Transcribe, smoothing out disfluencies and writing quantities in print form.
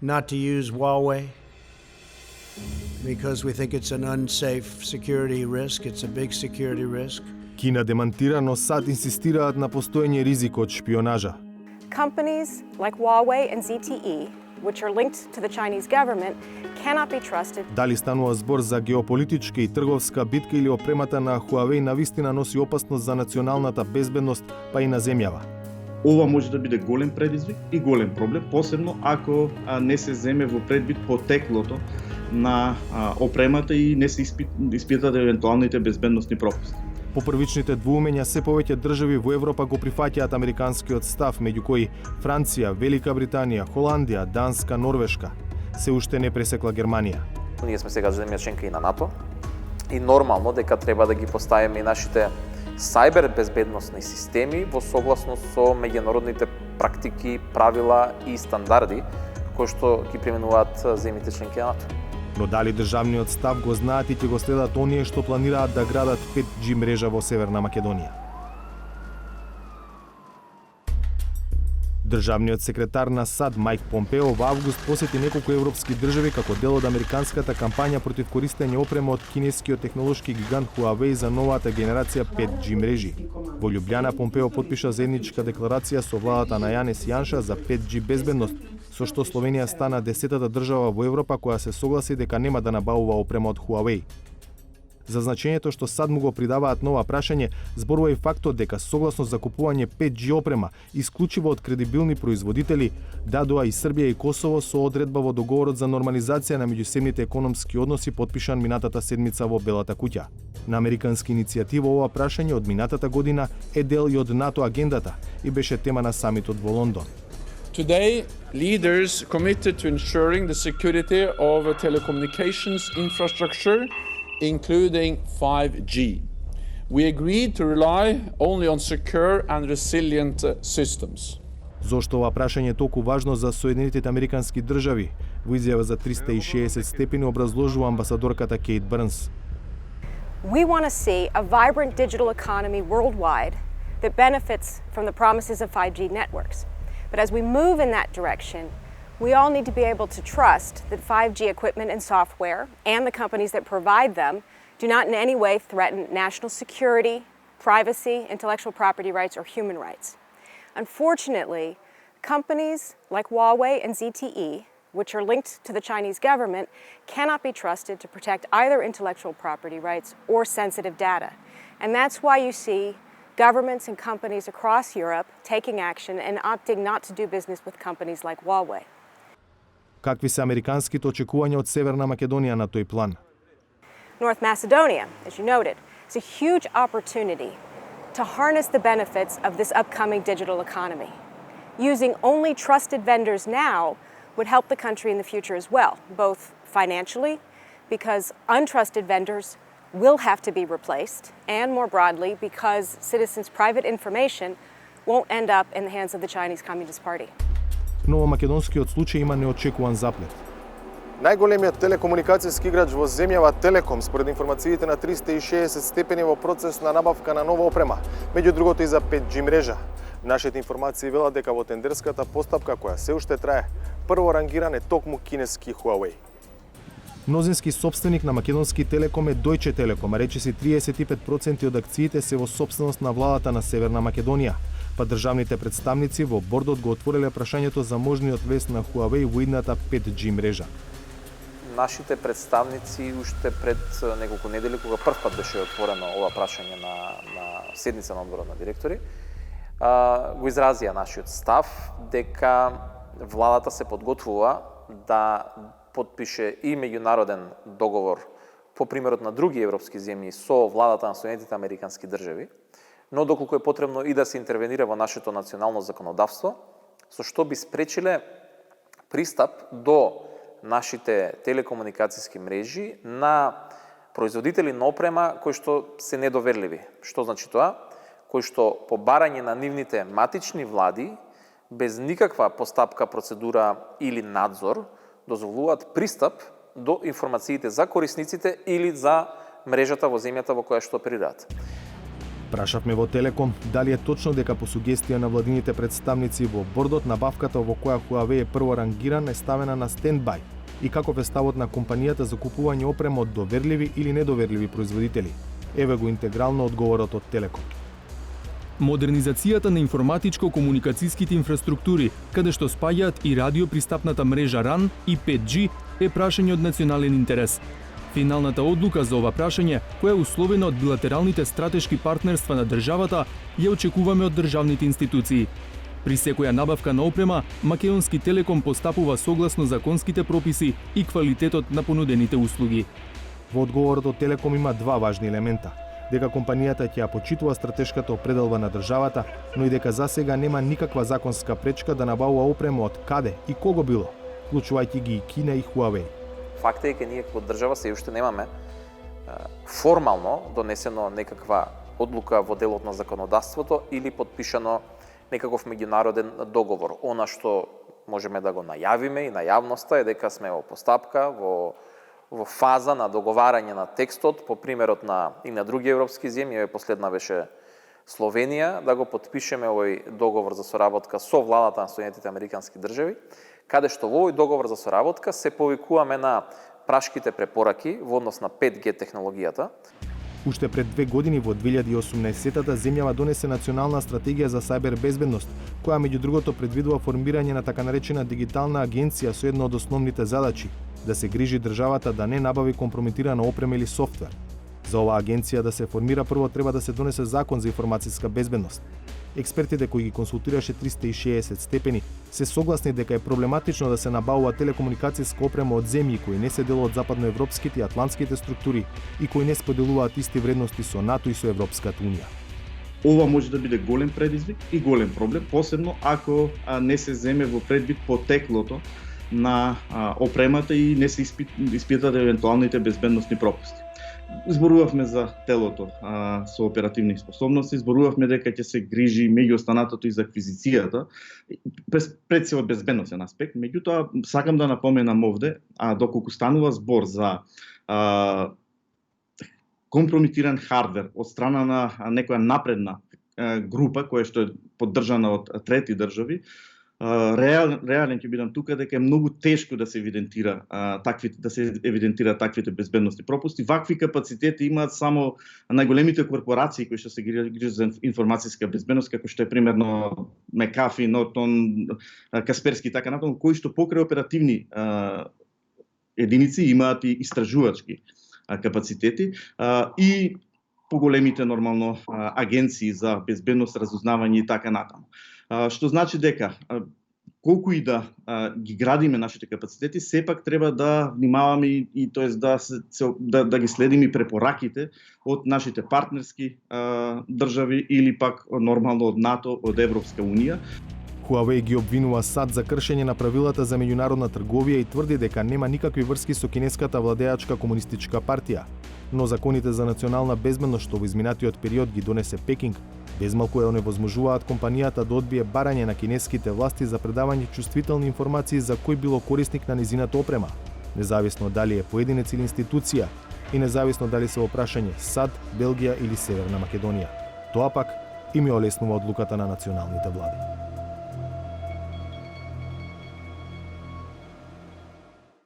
not to use Huawei because we think it's an unsafe security risk. It's a big security risk. Кина демантира, но САД инсистираат на постоење ризик од шпионажа. Companies like Huawei and ZTE, which are linked to the Chinese government, cannot be trusted. Дали станува збор за геополитичка и трговска битка или опремата на Huawei навистина носи опасност за националната безбедност, па и на земјава? Ова може да биде голем предизвик и голем проблем, посебно ако не се земе во предвид потеклото на опремата и не се испитат евентуалните безбедносни пропусти. По првичните двуумења, се повеќе држави во Европа го прифаќаат американскиот став, меѓу кои Франција, Велика Британија, Холандија, Данска, Норвешка. Се уште не пресекла Германија. Ние сме сега земја членка и на НАТО и нормално дека треба да ги поставиме и нашите сајбер безбедносни системи во согласност со меѓународните практики, правила и стандарди кои што ги применуваат земјите членки на НАТО. Но дали државниот став го знаат и ќе го следат оние што планираат да градат 5G мрежа во Северна Македонија? Државниот секретар на САД Мајк Помпео во август посети неколку европски држави како дел од американската кампања против користење опрема од кинескиот технолошки гигант Huawei за новата генерација 5G мрежи. Во Љубљана Помпео потпиша заедничка декларација со владата на Јанес Јанша за 5G безбедност, со што Словенија стана 10-та држава во Европа која се согласи дека нема да набавува опрема од Huawei. За значењето што САД му го придаваат нова прашање, зборува и фактот дека согласно закупување 5G опрема исклучиво од кредибилни производители, дадоа и Србија и Косово со одредба во договорот за нормализација на меѓусебните економски односи подпишан минатата седмица во Белата куќа. На американска иницијатива ова прашање од минатата година е дел и од НАТО агендата и беше тема на самитот во Лондон. Today, leaders committed to ensuring the security of telecommunications infrastructure, including 5G. We agreed to rely only on secure and resilient systems. Зошто ова прашање е толку важно за Соединетите американски држави? Во изјава за 360 степени образложува амбасадорката Кейт Брнс. We want to see a vibrant digital economy worldwide that benefits from the promises of 5G networks. But as we move in that direction, we all need to be able to trust that 5G equipment and software and the companies that provide them do not in any way threaten national security, privacy, intellectual property rights, or human rights. Unfortunately, companies like Huawei and ZTE, which are linked to the Chinese government, cannot be trusted to protect either intellectual property rights or sensitive data. And that's why you see governments and companies across Europe taking action and opting not to do business with companies like Huawei. Какви се американските очекувања од Северна Македонија на тој план? North Macedonia, as you noted, is a huge opportunity to harness the benefits of this upcoming digital economy. Using only trusted vendors now would help the country in the future as well, both financially, because untrusted vendors will have to be replaced, and more broadly, because citizens' private information won't end up in the hands of the Chinese Communist Party. Но во македонскиот случај има неочекуван заплет. Најголемиот телекомуникацијски играч во земјава Телеком, според информациите на 360 степени во процес на набавка на нова опрема, меѓу другото и за 5G мрежа. Нашите информации велат дека во тендерската постапка која се уште трае, прво рангиран е токму кинески Huawei. Мнозински собственик на македонски Телеком е Deutsche Telekom, а речиси 35% од акциите се во собственост на владата на Северна Македонија. Па државните представници во бордот го отвориле прашањето за можниот влез на Huawei во идната 5G мрежа. Нашите представници уште пред неколку недели, кога првпат беше отворено ова прашање на седница на одборот на директори, го изразија нашиот став дека владата се подготвува да подпише и меѓународен договор по примерот на други европски земји со владата на Соединетите американски држави, но доколку е потребно и да се интервенира во нашето национално законодавство, со што би спречиле пристап до нашите телекомуникацијски мрежи на производители на опрема кои што се недоверливи. Што значи тоа? Кои што по барање на нивните матични влади, без никаква постапка, процедура или надзор, дозволуваат пристап до информациите за корисниците или за мрежата во земјата во која што оперираат. Прашавме во Телеком дали е точно дека по сугестија на владините представници во бордот набавката во која Huawei е прво рангиран е ставена на стендбај и каков е ставот на компанијата за купување опрема од доверливи или недоверливи производители. Еве го интегрално одговорот од Телеком. Модернизацијата на информатичко-комуникацијските инфраструктури, каде што спаѓаат и радиопристапната мрежа RAN и 5G, е прашање од национален интерес. Финалната одлука за ова прашање, која е условена од билатералните стратешки партнерства на државата, ја очекуваме од државните институции. При секоја набавка на опрема, Македонски Телеком постапува согласно законските прописи и квалитетот на понудените услуги. Во одговорот од Телеком има два важни елемента: дека компанијата ќе ја почитува стратешката определба на државата, но и дека засега нема никаква законска пречка да набавува опрема од каде и кого било, вклучувајќи ги и Кина и Huawei. Факт е дека ние како држава се уште немаме формално донесено некаква одлука во делот на законодавството или подпишано некаков меѓународен договор. Она што можеме да го најавиме и на јавноста е дека сме во постапка, во фаза на договарање на текстот, по примерот и на други европски земји, последна беше Словенија, да го подпишеме овој договор за соработка со владата на Соединетите Американски држави, каде што во овој договор за соработка се повикуваме на прашките препораки во однос на 5G технологијата. Уште пред 2 години, во 2018-та, земјава донесе национална стратегија за сајбер безбедност, која меѓу другото предвидува формирање на така наречена дигитална агенција со една од основните задачи да се грижи државата да не набави компрометирана опрема или софтвер. За оваа агенција да се формира, прво треба да се донесе закон за информацијска безбедност. Експертите кои ги консултираше 360 степени се согласни дека е проблематично да се набавува телекомуникацијска опрема од земји кои не се дел од западноевропските и атлантските структури и кои не споделуваат исти вредности со НАТО и со Европската унија. Ова може да биде голем предизвик и голем проблем, посебно ако не се земе во предвид потеклото на опремата и не се испитат евентуалните безбедносни пропусти. Зборувавме за телото со оперативни способности, зборувавме дека ќе се грижи меѓу останатото и за аквизицијата, пред се од безбедносен аспект. Меѓутоа, сакам да напоменам овде, доколку станува збор за компрометиран хардвер од страна на некоја напредна група која што е поддржана од трети држави, реален ќе бидам тука дека е многу тешко да се евидентира таквите безбедносни пропусти. Вакви капацитети имаат само најголемите корпорации кои што се грижат за информацијска безбедност, како што е примерно McAfee, Norton, Касперски и така натаму, кои што покрај оперативни единици имаат и истражувачки капацитети и поголемите нормално агенции за безбедност, разузнавање и така натаму. Што значи дека колку и да ги градиме нашите капацитети, сепак треба да внимаваме и тоест да ги следиме препораките од нашите партнерски држави или пак нормално од НАТО, од Европска унија. Huawei ги обвинува САД за кршење на правилата за меѓународна трговија и тврди дека нема никакви врски со кинеската владеачка комунистичка партија. Но законите за национална безбедност што во изминатиот период ги донесе Пекинг, безмалку ја оневозможуваат компанијата да одбие барање на кинеските власти за предавање чувствителни информации за кој било корисник на незината опрема, независно дали е поединец или институција и независно дали се во прашање САД, Белгија или Северна Македонија. Тоа пак им ја олеснува одлуката на националните влади.